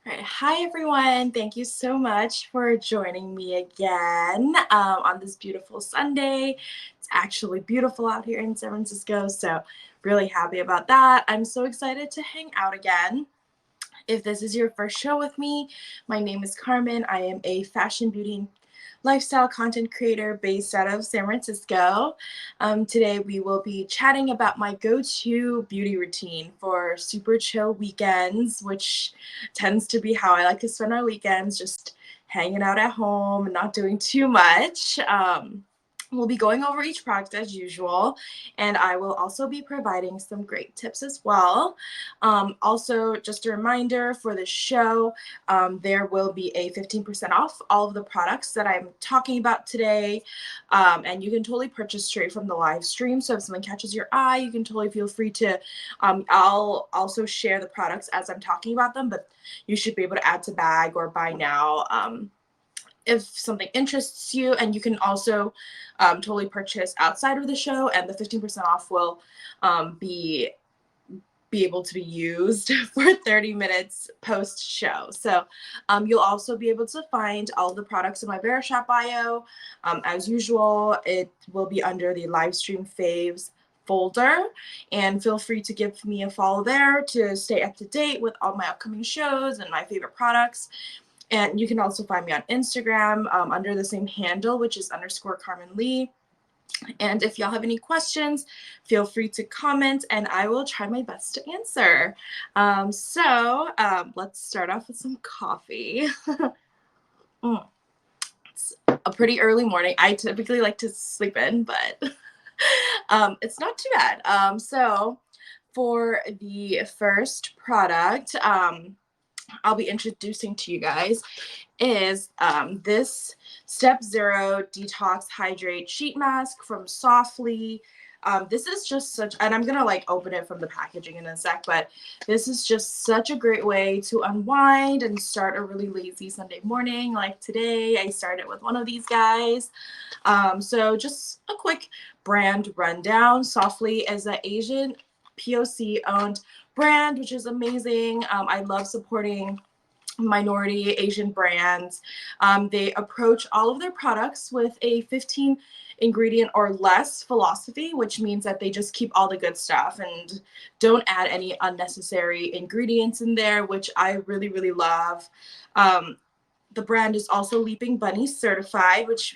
All right. Hi, everyone. Thank you so much for joining me again on this beautiful Sunday. It's actually beautiful out here in San Francisco, so really happy about that. I'm so excited to hang out again. If this is your first show with me, my name is Carmen. I am a fashion, beauty, and lifestyle content creator based out of San Francisco. Today, we will be chatting about my go-to beauty routine for super chill weekends, which tends to be how I like to spend my weekends, just hanging out at home and not doing too much. We'll be going over each product as usual, and I will also be providing some great tips as well. Also, just a reminder for the show, there will be a 15% off all of the products that I'm talking about today, and you can totally purchase straight from the live stream. So if something catches your eye, you can totally feel free to, I'll also share the products as I'm talking about them, but you should be able to add to bag or buy now. If something interests you, and you can also totally purchase outside of the show, and the 15% off will be able to be used for 30 minutes post show. So you'll also be able to find all the products in my Verishop bio. As usual, it will be under the live stream faves folder, and feel free to give me a follow there to stay up to date with all my upcoming shows and my favorite products. And you can also find me on Instagram under the same handle, which is _Carmen Lee. And if y'all have any questions, feel free to comment and I will try my best to answer. Let's start off with some coffee. It's a pretty early morning. I typically like to sleep in, but it's not too bad. So for the first product, I'll be introducing to you guys is this Step Zero Detox Hydrate Sheet Mask from SOFFLI. This is just such, and I'm gonna like open it from the packaging in a sec, but this is just such a great way to unwind and start a really lazy Sunday morning. Like today, I started with one of these guys. So just a quick brand rundown. SOFFLI is an Asian POC owned brand, which is amazing. I love supporting minority Asian brands. They approach all of their products with a 15 ingredient or less philosophy, which means that they just keep all the good stuff and don't add any unnecessary ingredients in there, which I really, really love. The brand is also Leaping Bunny certified, which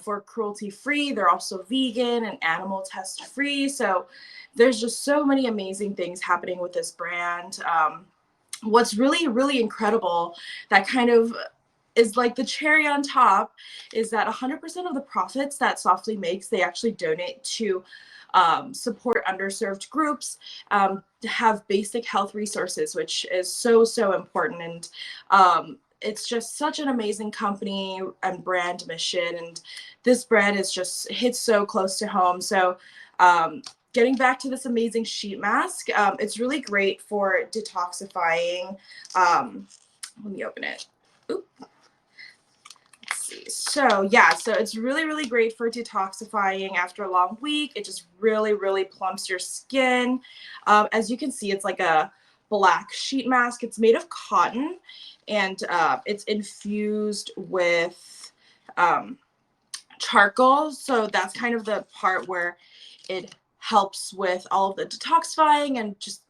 for cruelty free. They're also vegan and animal test free. So there's just so many amazing things happening with this brand. What's really, really incredible that kind of is like the cherry on top is that 100% of the profits that SOFFLI makes, they actually donate to support underserved groups, to have basic health resources, which is so, so important. And it's just such an amazing company and brand mission. And this brand is just hits so close to home. So getting back to this amazing sheet mask, it's really great for detoxifying. Let me open it. Oop. Let's see. So yeah, so it's really, really great for detoxifying after a long week. It just really, really plumps your skin. As you can see, it's like a black sheet mask. It's made of cotton, and it's infused with charcoal. So that's kind of the part where it helps with all of the detoxifying and just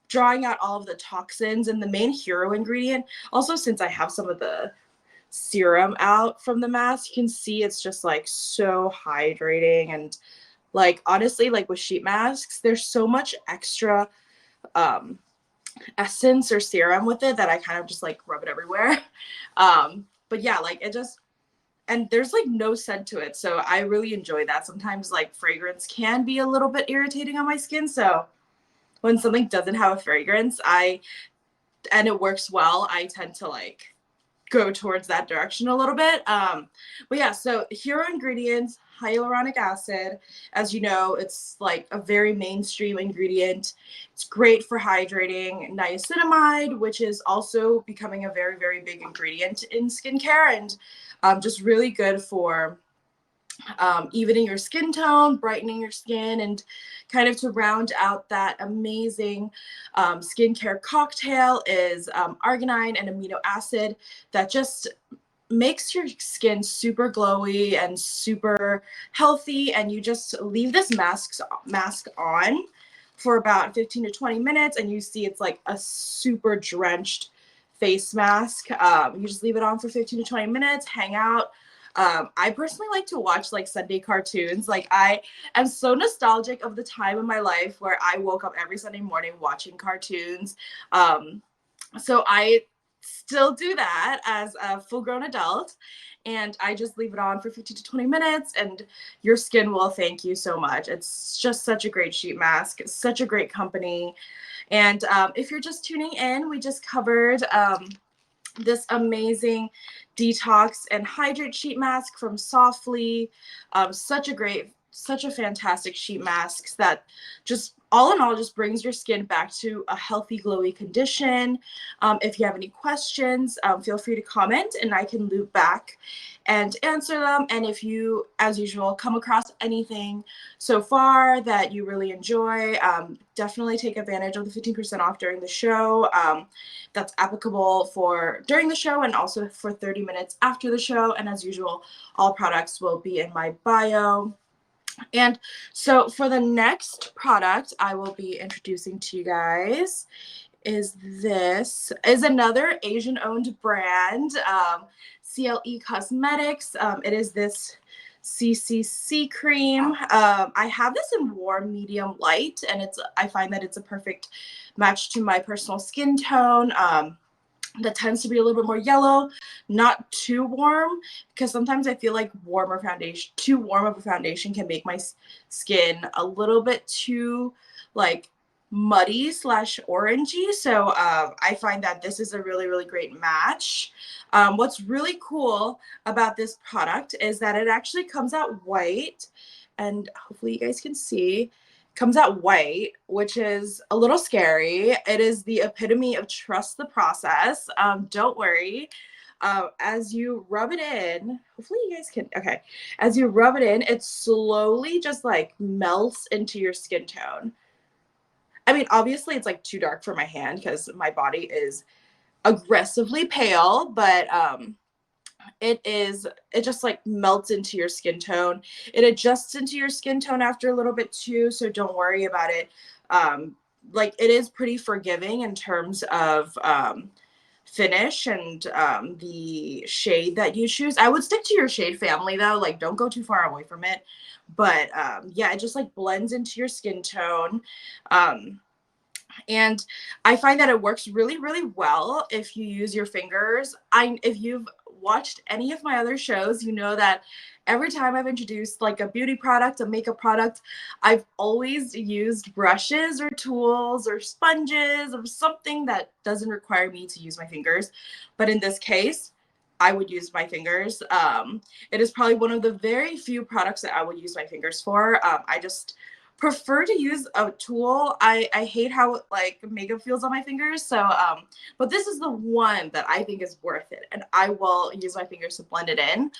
drawing out all of the toxins. And the main hero ingredient, also since I have some of the serum out from the mask, you can see it's just like so hydrating. And like honestly, like with sheet masks, there's so much extra essence or serum with it that I kind of just like rub it everywhere. But yeah, like it just, and there's like no scent to it, so I really enjoy that. Sometimes like fragrance can be a little bit irritating on my skin, so when something doesn't have a fragrance, and it works well, I tend to like go towards that direction a little bit. But yeah, so hero ingredients: hyaluronic acid. As you know, it's like a very mainstream ingredient. It's great for hydrating. Niacinamide, which is also becoming a very, very big ingredient in skincare, and just really good for evening your skin tone, brightening your skin, and kind of to round out that amazing skincare cocktail is arginine and amino acid that just makes your skin super glowy and super healthy. And you just leave this mask on for about 15 to 20 minutes, and you see it's like a super drenched face mask. You just leave it on for 15 to 20 minutes, hang out. I personally like to watch like Sunday cartoons. Like I am so nostalgic of the time in my life where I woke up every Sunday morning watching cartoons. So I still do that as a full-grown adult, and I just leave it on for 15 to 20 minutes, and your skin will thank you so much. It's just such a great sheet mask, such a great company. And if you're just tuning in, we just covered this amazing detox and hydrate sheet mask from SOFFLI. Such a fantastic sheet mask that just all in all just brings your skin back to a healthy, glowy condition. If you have any questions, feel free to comment and I can loop back and answer them. And if you, as usual, come across anything so far that you really enjoy, definitely take advantage of the 15% off during the show. That's applicable for during the show and also for 30 minutes after the show. And as usual, all products will be in my bio. And so for the next product I will be introducing to you guys is another Asian owned brand, CLE Cosmetics. It is this CCC cream. I have this in warm, medium, light, and I find that it's a perfect match to my personal skin tone. That tends to be a little bit more yellow, not too warm, because sometimes I feel like too warm of a foundation can make my skin a little bit too like muddy slash orangey. So I find that this is a really, really great match. What's really cool about this product is that it actually comes out white, and hopefully you guys can see comes out white, which is a little scary. It is the epitome of trust the process. Don't worry. As you rub it in, hopefully you guys can, okay. As you rub it in, it slowly just like melts into your skin tone. I mean, obviously it's like too dark for my hand because my body is aggressively pale, but it just like melts into your skin tone. It adjusts into your skin tone after a little bit too, so don't worry about it. Like it is pretty forgiving in terms of finish and the shade that you choose. I would stick to your shade family though, like don't go too far away from it. But yeah, it just like blends into your skin tone. And I find that it works really, really well if you use your fingers. If you've watched any of my other shows, you know that every time I've introduced like a beauty product, a makeup product, I've always used brushes or tools or sponges or something that doesn't require me to use my fingers. But in this case, I would use my fingers. It is probably one of the very few products that I would use my fingers for. I just prefer to use a tool. I hate how like makeup feels on my fingers. So, but this is the one that I think is worth it, and I will use my fingers to blend it in.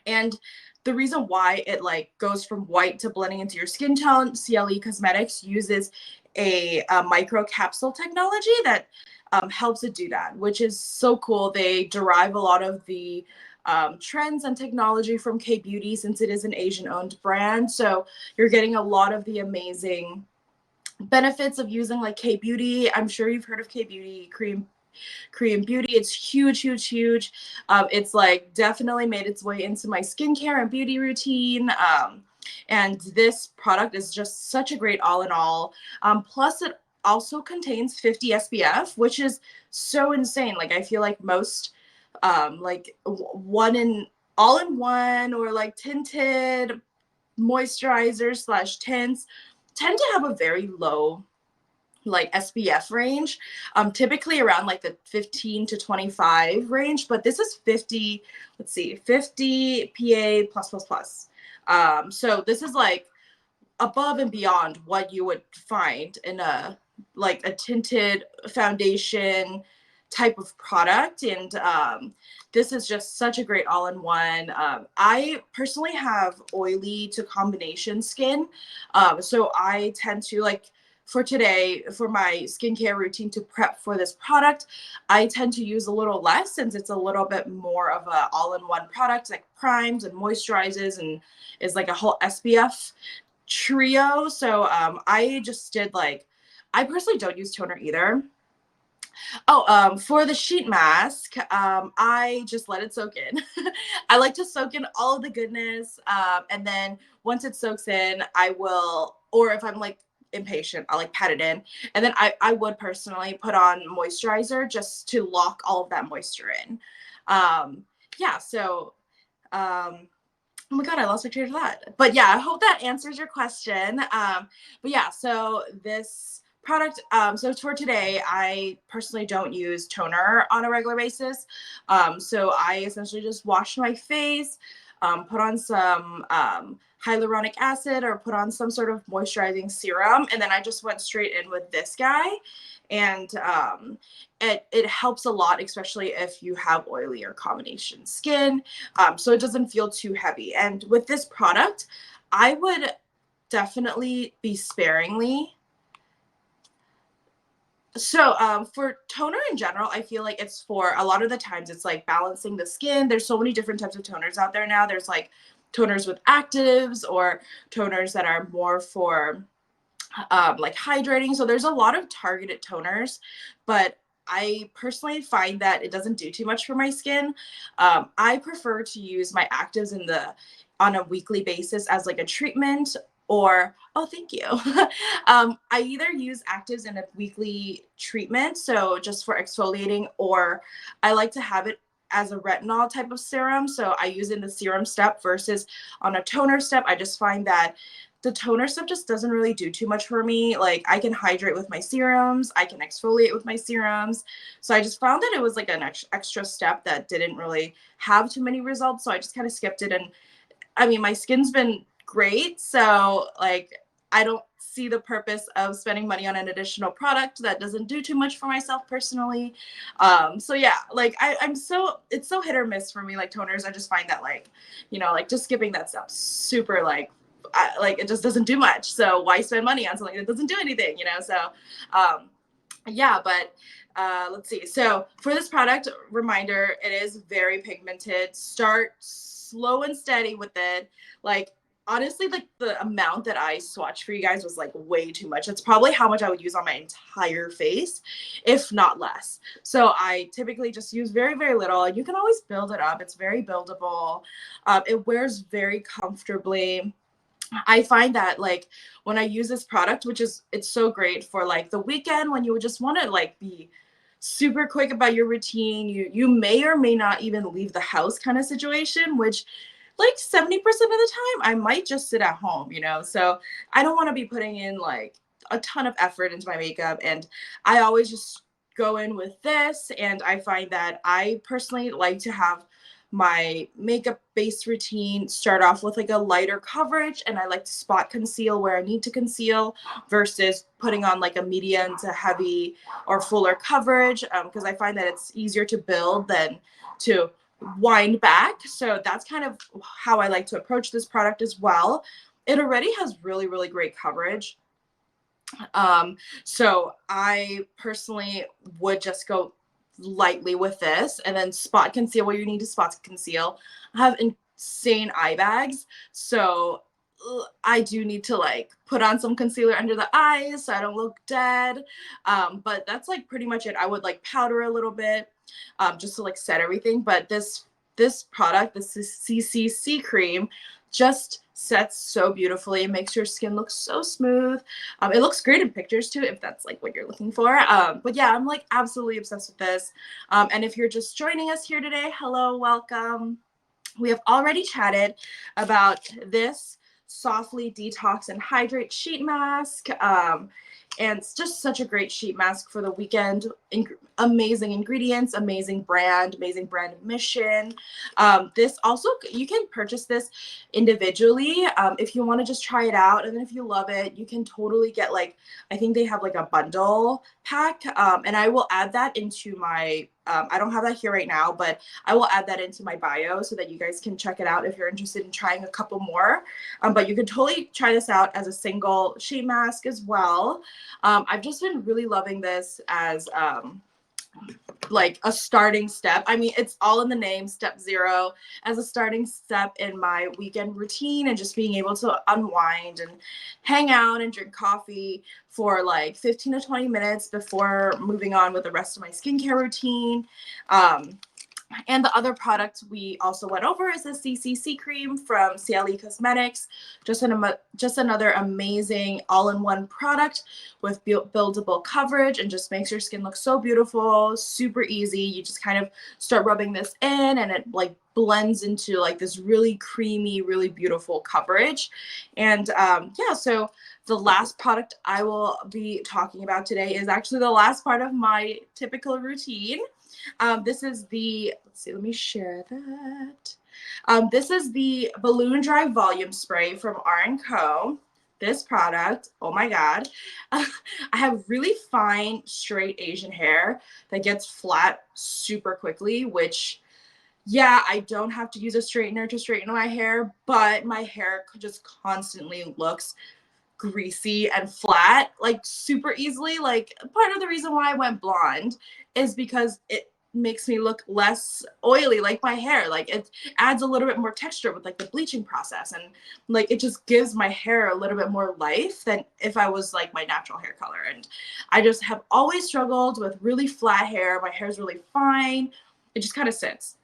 And the reason why it like goes from white to blending into your skin tone, CLE Cosmetics uses a micro capsule technology that helps it do that, which is so cool. They derive a lot of the trends and technology from K-Beauty since it is an Asian-owned brand. So you're getting a lot of the amazing benefits of using like K-Beauty. I'm sure you've heard of K-Beauty Korean beauty. It's huge, huge, huge. It's like definitely made its way into my skincare and beauty routine. And this product is just such a great all in all. Plus it also contains 50 SPF, which is so insane. Like I feel like most like all in one or like tinted moisturizers slash tints tend to have a very low like SPF range, typically around like the 15 to 25 range, but this is 50, let's see, 50 PA plus plus plus. So this is like above and beyond what you would find in a like a tinted foundation type of product. And this is just such a great all-in-one. I personally have oily to combination skin. So I tend to, like, for today, for my skincare routine to prep for this product, I tend to use a little less since it's a little bit more of a all-in-one product, like primes and moisturizes and is like a whole SPF trio. So I just did like, I personally don't use toner either. Oh, for the sheet mask, I just let it soak in. I like to soak in all of the goodness, and then once it soaks in, I will, or if I'm like impatient, I'll like pat it in, and then I would personally put on moisturizer just to lock all of that moisture in. Yeah, so oh my God, I lost my train of thought. But yeah, I hope that answers your question. But yeah, so this product, so for today, I personally don't use toner on a regular basis. So I essentially just wash my face, put on some hyaluronic acid or put on some sort of moisturizing serum, and then I just went straight in with this guy. And it helps a lot, especially if you have oily or combination skin. So it doesn't feel too heavy. And with this product, I would definitely be sparingly. So for toner in general, I feel like it's for a lot of the times it's like balancing the skin. There's so many different types of toners out there now. There's like toners with actives or toners that are more for like hydrating. So there's a lot of targeted toners, but I personally find that it doesn't do too much for my skin. I prefer to use my actives on a weekly basis as like a treatment, or, oh, thank you. I either use actives in a weekly treatment, so just for exfoliating, or I like to have it as a retinol type of serum. So I use it in the serum step versus on a toner step. I just find that the toner stuff just doesn't really do too much for me. Like, I can hydrate with my serums, I can exfoliate with my serums. So I just found that it was like an extra step that didn't really have too many results. So I just kind of skipped it. And I mean, my skin's been great. So like, I don't see the purpose of spending money on an additional product that doesn't do too much for myself personally. So yeah, like it's so hit or miss for me, like toners. I just find that, like, you know, like just skipping that stuff super like it just doesn't do much. So why spend money on something that doesn't do anything, you know? So yeah, but let's see. So for this product, reminder, it is very pigmented. Start slow and steady with it. Like, honestly, like the amount that I swatched for you guys was like way too much. It's probably how much I would use on my entire face, if not less. So I typically just use very, very little. You can always build it up. It's very buildable. It wears very comfortably. I find that, like, when I use this product, it's so great for like the weekend when you would just want to like be super quick about your routine. You may or may not even leave the house kind of situation, which like 70% of the time I might just sit at home, you know? So I don't want to be putting in like a ton of effort into my makeup. And I always just go in with this. And I find that I personally like to have my makeup based routine start off with like a lighter coverage, and I like to spot conceal where I need to conceal versus putting on like a medium to heavy or fuller coverage, because I find that it's easier to build than to wind back. So that's kind of how I like to approach this product as well. It already has really, really great coverage. So I personally would just go lightly with this, and then spot conceal where you need to spot conceal. I have insane eye bags, so I do need to like put on some concealer under the eyes so I don't look dead. But that's like pretty much it. I would like powder a little bit, just to like set everything. But this product, this CCC cream, just sets so beautifully. It makes your skin look so smooth. It looks great in pictures too, if that's like what you're looking for. But yeah, I'm like absolutely obsessed with this. And if you're just joining us here today, hello, welcome. We have already chatted about this SOFFLI Detox and Hydrate Sheet Mask. And it's just such a great sheet mask for the weekend. Amazing ingredients, amazing brand mission. This also, you can purchase this individually if you want to just try it out. And then if you love it, you can totally get like, I think they have like a bundle pack. And I will add that into my, I don't have that here right now, but I will add that into my bio so that you guys can check it out if you're interested in trying a couple more. But you can totally try this out as a single sheet mask as well. I've just been really loving this as like a starting step. I mean, it's all in the name, step 0, as a starting step in my weekend routine and just being able to unwind and hang out and drink coffee for like 15 to 20 minutes before moving on with the rest of my skincare routine. And the other product we also went over is the CCC cream from CLE Cosmetics. Just another amazing all-in-one product with buildable coverage and just makes your skin look so beautiful, super easy. You just kind of start rubbing this in and it like blends into like this really creamy, really beautiful coverage. And yeah, so the last product I will be talking about today is actually the last part of my typical routine. This is the, let's see, let me share that. This is the Balloon Dry Volume Spray from R+Co. This product, oh my God. I have really fine, straight Asian hair that gets flat super quickly, which, yeah, I don't have to use a straightener to straighten my hair, but my hair just constantly looks greasy and flat like super easily. Like part of the reason why I went blonde is because it makes me look less oily like my hair. Like it adds a little bit more texture with like the bleaching process, and like it just gives my hair a little bit more life than if I was like my natural hair color. And I just have always struggled with really flat hair. My hair is really fine. It just kind of sits,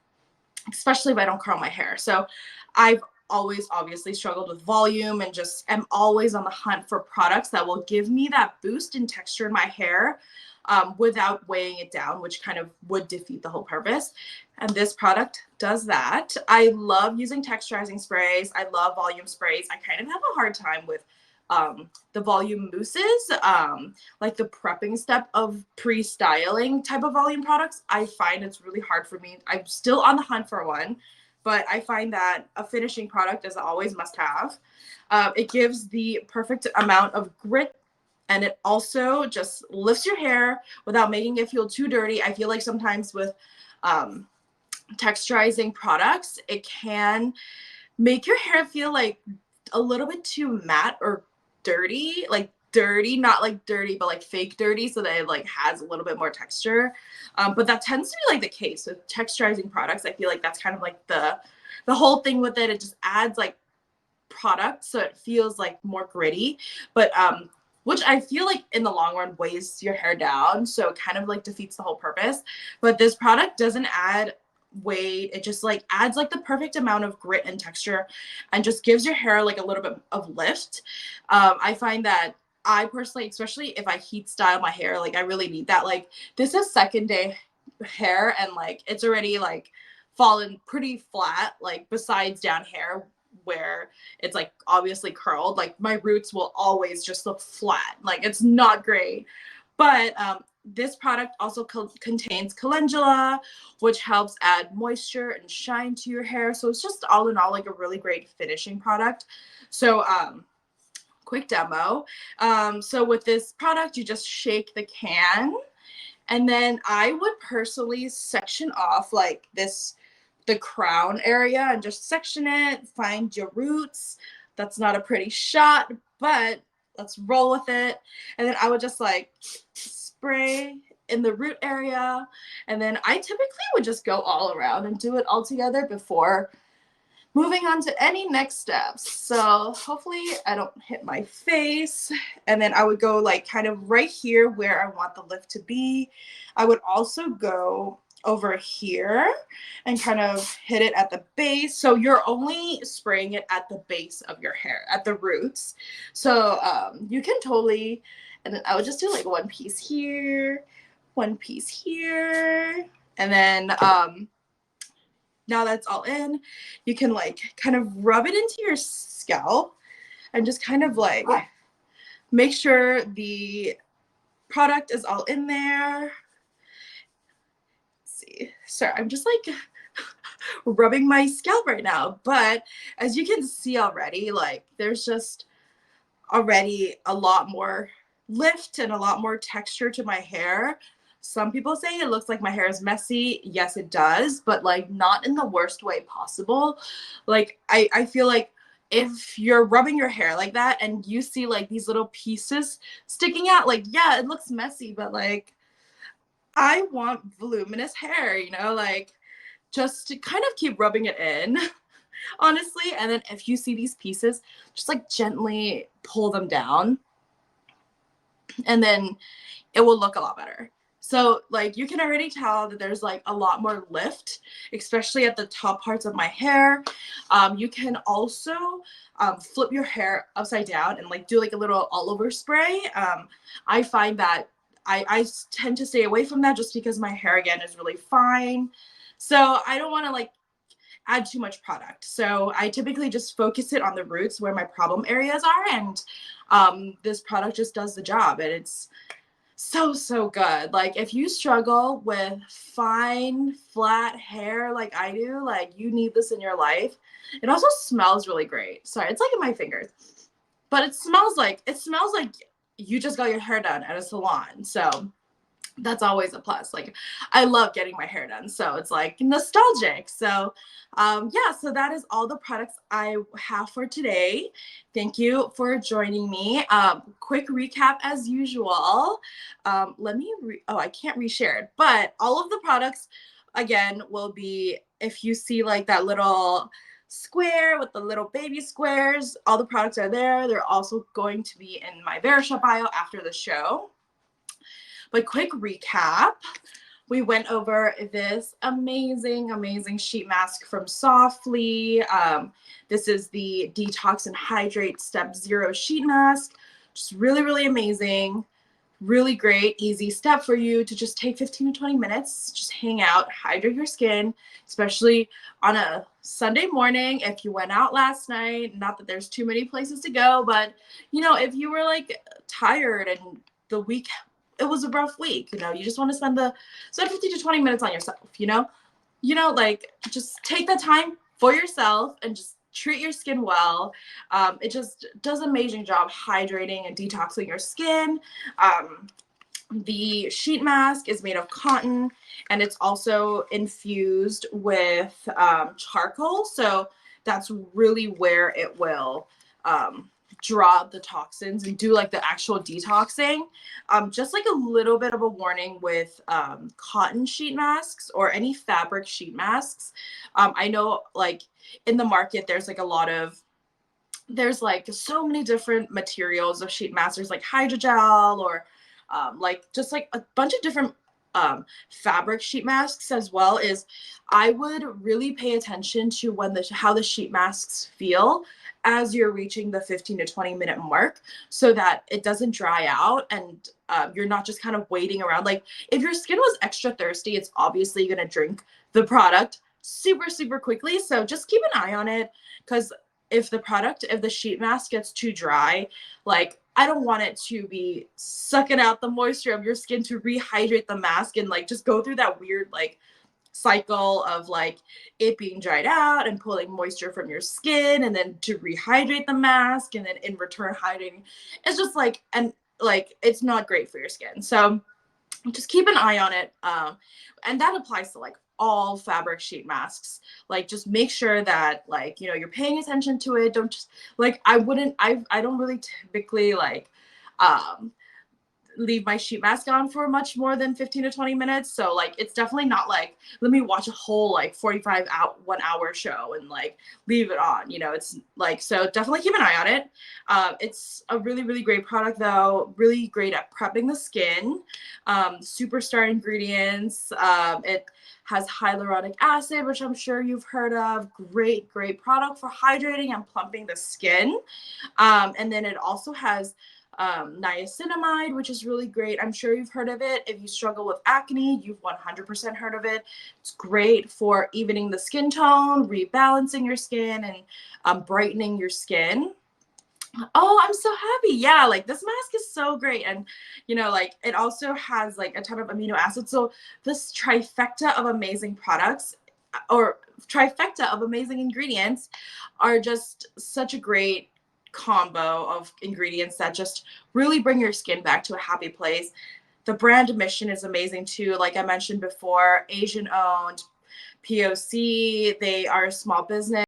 especially if I don't curl my hair. So I've always obviously struggled with volume and just am always on the hunt for products that will give me that boost in texture in my hair without weighing it down, which kind of would defeat the whole purpose. And this product does that. I love using texturizing sprays. I love volume sprays. I kind of have a hard time with the volume mousses, like the prepping step of pre-styling type of volume products. I find it's really hard for me. I'm still on the hunt for one, but I find that a finishing product is always must have. It gives the perfect amount of grit, and it also just lifts your hair without making it feel too dirty. I feel like sometimes with texturizing products, it can make your hair feel like a little bit too matte or dirty, like dirty, not like dirty, but like fake dirty, so that it like has a little bit more texture. But that tends to be like the case with texturizing products. I feel like that's kind of like the whole thing with it. It just adds like product, so it feels like more gritty, but which I feel like in the long run weighs your hair down, so it kind of like defeats the whole purpose. But this product doesn't add weight. It just like adds like the perfect amount of grit and texture and just gives your hair like a little bit of lift. I find that I personally, especially if I heat style my hair, like I really need that. Like this is second day hair and like it's already like fallen pretty flat, like besides down hair where it's like obviously curled, like my roots will always just look flat. Like it's not great. But this product also contains calendula, which helps add moisture and shine to your hair. So it's just all in all like a really great finishing product. So quick demo. So with this product, you just shake the can, and then I would personally section off like the crown area and just section it, find your roots. That's not a pretty shot, but let's roll with it. And then I would just like spray in the root area. And then I typically would just go all around and do it all together before moving on to any next steps. So hopefully I don't hit my face. And then I would go like kind of right here where I want the lift to be. I would also go over here and kind of hit it at the base. So you're only spraying it at the base of your hair, at the roots. So you can totally, and then I would just do like one piece here, one piece here. And then now that's all in, you can like kind of rub it into your scalp and just kind of like make sure the product is all in there. Let's see. Sorry, I'm just like rubbing my scalp right now. But as you can see already, like there's just already a lot more lift and a lot more texture to my hair. Some people say it looks like my hair is messy. Yes, it does, but like not in the worst way possible. Like I feel like if you're rubbing your hair like that and you see like these little pieces sticking out, like yeah, it looks messy, but like I want voluminous hair, you know, like just to kind of keep rubbing it in, honestly. And then if you see these pieces, just like gently pull them down, and then it will look a lot better. So like you can already tell that there's like a lot more lift, especially at the top parts of my hair. You can also flip your hair upside down and like do like a little all over spray. I find that I tend to stay away from that just because my hair again is really fine. So I don't want to like add too much product. So I typically just focus it on the roots where my problem areas are. And this product just does the job. And it's so good. Like if you struggle with fine, flat hair like I do, like you need this in your life. It also smells really great. Sorry, it's like in my fingers. But it smells like you just got your hair done at a salon. So that's always a plus. Like I love getting my hair done, so it's like nostalgic. So yeah, so that is all the products I have for today. Thank you for joining me. Quick recap as usual. Let me oh, I can't reshare it, but all of the products again will be, if you see like that little square with the little baby squares, all the products are there. They're also going to be in my Verishop bio after the show. But quick recap, we went over this amazing sheet mask from SOFFLI. This is the Detox and Hydrate Step 0 sheet mask. Just really amazing. Really great, easy step for you to just take 15 to 20 minutes, just hang out, hydrate your skin, especially on a Sunday morning if you went out last night. Not that there's too many places to go, but you know, if you were like tired and the week, it was a rough week, you know, you just want to spend 15 to 20 minutes on yourself, you know, like just take the time for yourself and just treat your skin well. It just does an amazing job hydrating and detoxing your skin. The sheet mask is made of cotton and it's also infused with charcoal. So that's really where it will draw the toxins and do like the actual detoxing. Just like a little bit of a warning with cotton sheet masks or any fabric sheet masks. I know like in the market, there's like so many different materials of sheet masks. There's like hydrogel or like just like a bunch of different fabric sheet masks as well. Is I would really pay attention to how the sheet masks feel as you're reaching the 15 to 20 minute mark, so that it doesn't dry out and you're not just kind of waiting around. Like if your skin was extra thirsty, it's obviously going to drink the product super quickly. So just keep an eye on it, because if the sheet mask gets too dry, like I don't want it to be sucking out the moisture of your skin to rehydrate the mask and like just go through that weird like cycle of like it being dried out and pulling moisture from your skin and then to rehydrate the mask and then in return hydrating. It's just like, and like it's not great for your skin. So just keep an eye on it. And that applies to like all fabric sheet masks. Like just make sure that like, you know, you're paying attention to it. Don't just like, I don't really typically like leave my sheet mask on for much more than 15 to 20 minutes. So like it's definitely not like let me watch a whole like 1 hour show and like leave it on, you know. It's like, so definitely keep an eye on it. It's a really great product though, really great at prepping the skin. Superstar ingredients. It has hyaluronic acid, which I'm sure you've heard of. Great product for hydrating and plumping the skin. And then it also has niacinamide, which is really great. I'm sure you've heard of it. If you struggle with acne, you've 100% heard of it. It's great for evening the skin tone, rebalancing your skin, and brightening your skin. Oh, I'm so happy. Yeah, like this mask is so great. And you know, like it also has like a ton of amino acids. So this trifecta of amazing products or trifecta of amazing ingredients are just such a great combo of ingredients that just really bring your skin back to a happy place. The brand mission is amazing too. Like I mentioned before, Asian owned, POC, they are a small business.